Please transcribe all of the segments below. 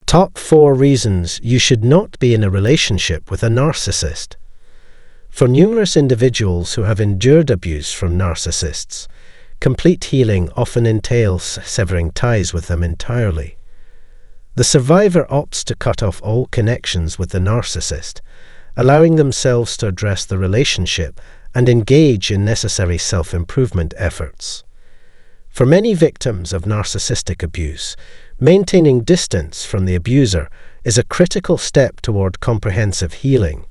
Top 4 reasons you should not be in a relationship with a narcissist. For numerous individuals who have endured abuse from narcissists, complete healing often entails severing ties with them entirely. The survivor opts to cut off all connections with the narcissist, allowing themselves to address the relationship and engage in necessary self-improvement efforts. For many victims of narcissistic abuse, maintaining distance from the abuser is a critical step toward comprehensive healing.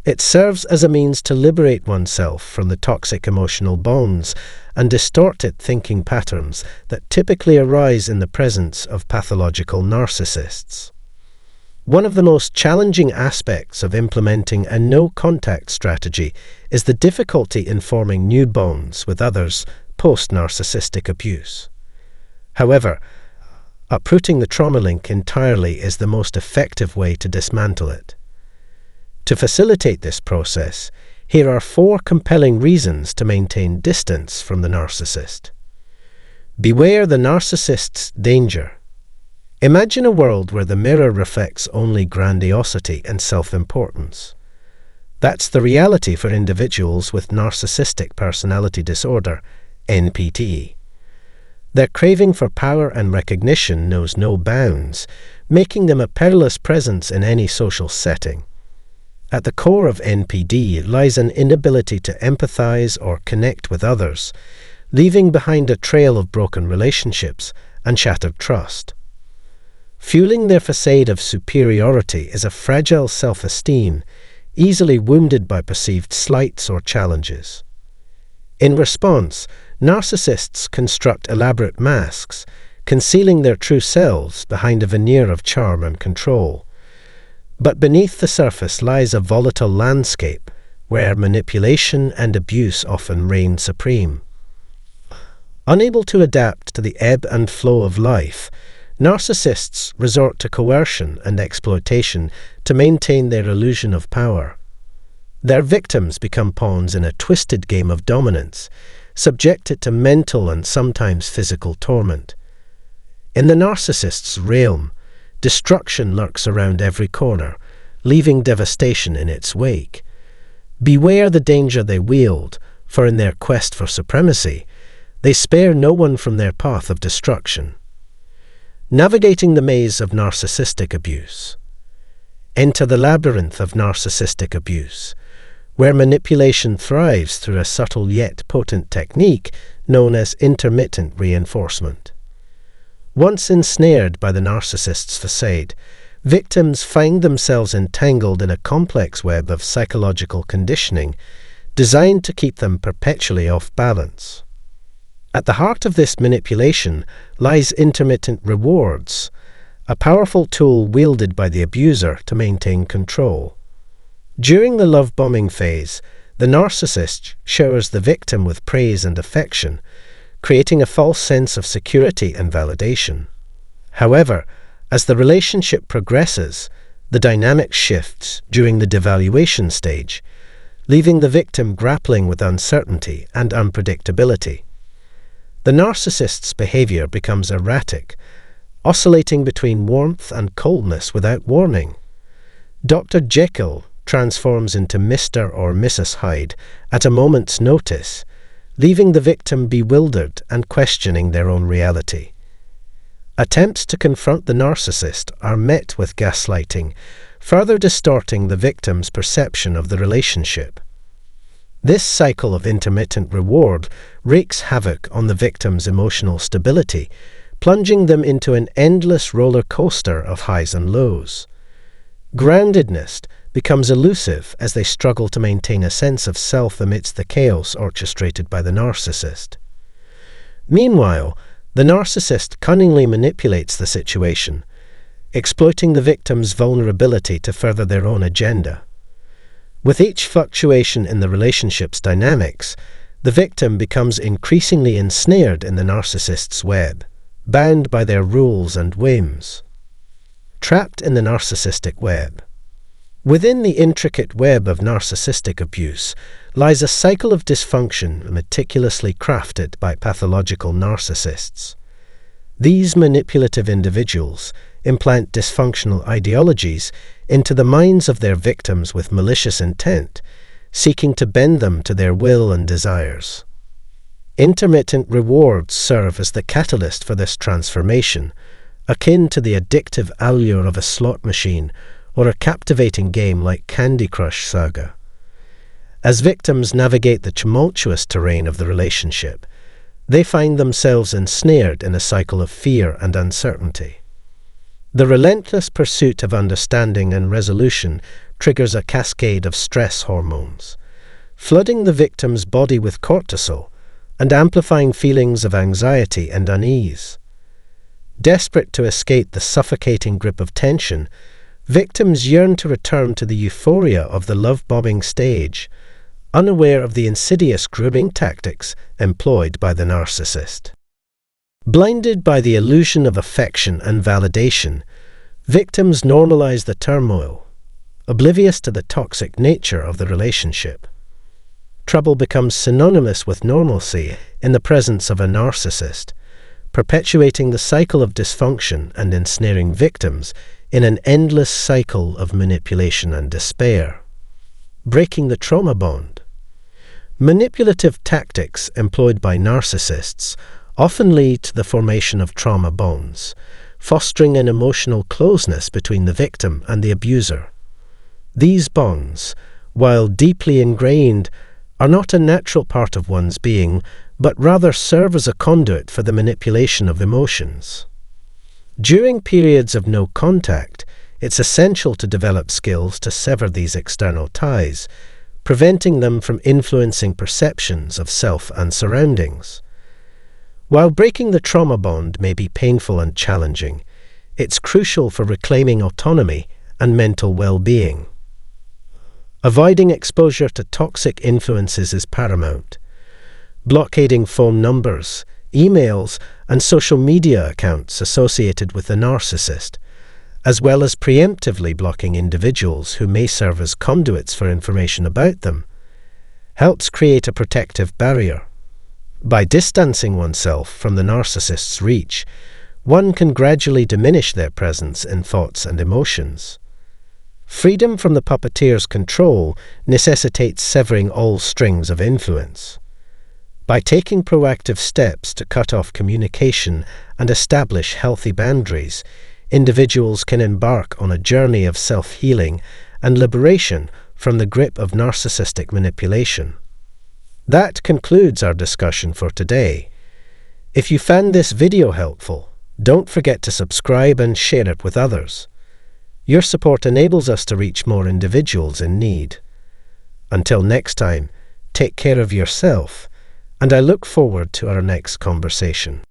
It serves as a means to liberate oneself from the toxic emotional bonds and distorted thinking patterns that typically arise in the presence of pathological narcissists. One of the most challenging aspects of implementing a no-contact strategy is the difficulty in forming new bonds with others post-narcissistic abuse. However, uprooting the trauma link entirely is the most effective way to dismantle it. To facilitate this process, here are 4 compelling reasons to maintain distance from the narcissist. Beware the narcissist's danger. Imagine a world where the mirror reflects only grandiosity and self-importance. That's the reality for individuals with narcissistic personality disorder, NPD. Their craving for power and recognition knows no bounds, making them a perilous presence in any social setting. At the core of NPD lies an inability to empathize or connect with others, leaving behind a trail of broken relationships and shattered trust. Fueling their facade of superiority is a fragile self-esteem, easily wounded by perceived slights or challenges. In response, narcissists construct elaborate masks, concealing their true selves behind a veneer of charm and control. But beneath the surface lies a volatile landscape where manipulation and abuse often reign supreme. Unable to adapt to the ebb and flow of life, narcissists resort to coercion and exploitation to maintain their illusion of power. Their victims become pawns in a twisted game of dominance, subjected to mental and sometimes physical torment. In the narcissist's realm, destruction lurks around every corner, leaving devastation in its wake. Beware the danger they wield, for in their quest for supremacy, they spare no one from their path of destruction. Navigating the maze of narcissistic abuse. Enter the labyrinth of narcissistic abuse, where manipulation thrives through a subtle yet potent technique known as intermittent reinforcement. Once ensnared by the narcissist's facade, victims find themselves entangled in a complex web of psychological conditioning designed to keep them perpetually off balance. At the heart of this manipulation lies intermittent rewards, a powerful tool wielded by the abuser to maintain control. During the love-bombing phase, the narcissist showers the victim with praise and affection, creating a false sense of security and validation. However, as the relationship progresses, the dynamic shifts during the devaluation stage, leaving the victim grappling with uncertainty and unpredictability. The narcissist's behavior becomes erratic, oscillating between warmth and coldness without warning. Dr. Jekyll transforms into Mr. or Mrs. Hyde at a moment's notice, leaving the victim bewildered and questioning their own reality. Attempts to confront the narcissist are met with gaslighting, further distorting the victim's perception of the relationship. This cycle of intermittent reward wreaks havoc on the victim's emotional stability, plunging them into an endless roller coaster of highs and lows. Groundedness becomes elusive as they struggle to maintain a sense of self amidst the chaos orchestrated by the narcissist. Meanwhile, the narcissist cunningly manipulates the situation, exploiting the victim's vulnerability to further their own agenda. With each fluctuation in the relationship's dynamics, the victim becomes increasingly ensnared in the narcissist's web, bound by their rules and whims. Trapped in the narcissistic web. Within the intricate web of narcissistic abuse lies a cycle of dysfunction meticulously crafted by pathological narcissists. These manipulative individuals implant dysfunctional ideologies into the minds of their victims with malicious intent, seeking to bend them to their will and desires. Intermittent rewards serve as the catalyst for this transformation, akin to the addictive allure of a slot machine or a captivating game like Candy Crush Saga. As victims navigate the tumultuous terrain of the relationship, they find themselves ensnared in a cycle of fear and uncertainty. The relentless pursuit of understanding and resolution triggers a cascade of stress hormones, flooding the victim's body with cortisol and amplifying feelings of anxiety and unease. Desperate to escape the suffocating grip of tension, victims yearn to return to the euphoria of the love-bombing stage, unaware of the insidious grooming tactics employed by the narcissist. Blinded by the illusion of affection and validation, victims normalize the turmoil, oblivious to the toxic nature of the relationship. Trouble becomes synonymous with normalcy in the presence of a narcissist, perpetuating the cycle of dysfunction and ensnaring victims in an endless cycle of manipulation and despair. Breaking the trauma bond. Manipulative tactics employed by narcissists often lead to the formation of trauma bonds, fostering an emotional closeness between the victim and the abuser. These bonds, while deeply ingrained, are not a natural part of one's being, but rather serve as a conduit for the manipulation of emotions. During periods of no contact, it's essential to develop skills to sever these external ties, preventing them from influencing perceptions of self and surroundings. While breaking the trauma bond may be painful and challenging, it's crucial for reclaiming autonomy and mental well-being. Avoiding exposure to toxic influences is paramount. Blockading phone numbers, emails, and social media accounts associated with the narcissist, as well as preemptively blocking individuals who may serve as conduits for information about them, helps create a protective barrier. By distancing oneself from the narcissist's reach, one can gradually diminish their presence in thoughts and emotions. Freedom from the puppeteer's control necessitates severing all strings of influence. By taking proactive steps to cut off communication and establish healthy boundaries, individuals can embark on a journey of self-healing and liberation from the grip of narcissistic manipulation. That concludes our discussion for today. If you found this video helpful, don't forget to subscribe and share it with others. Your support enables us to reach more individuals in need. Until next time, take care of yourself, and I look forward to our next conversation.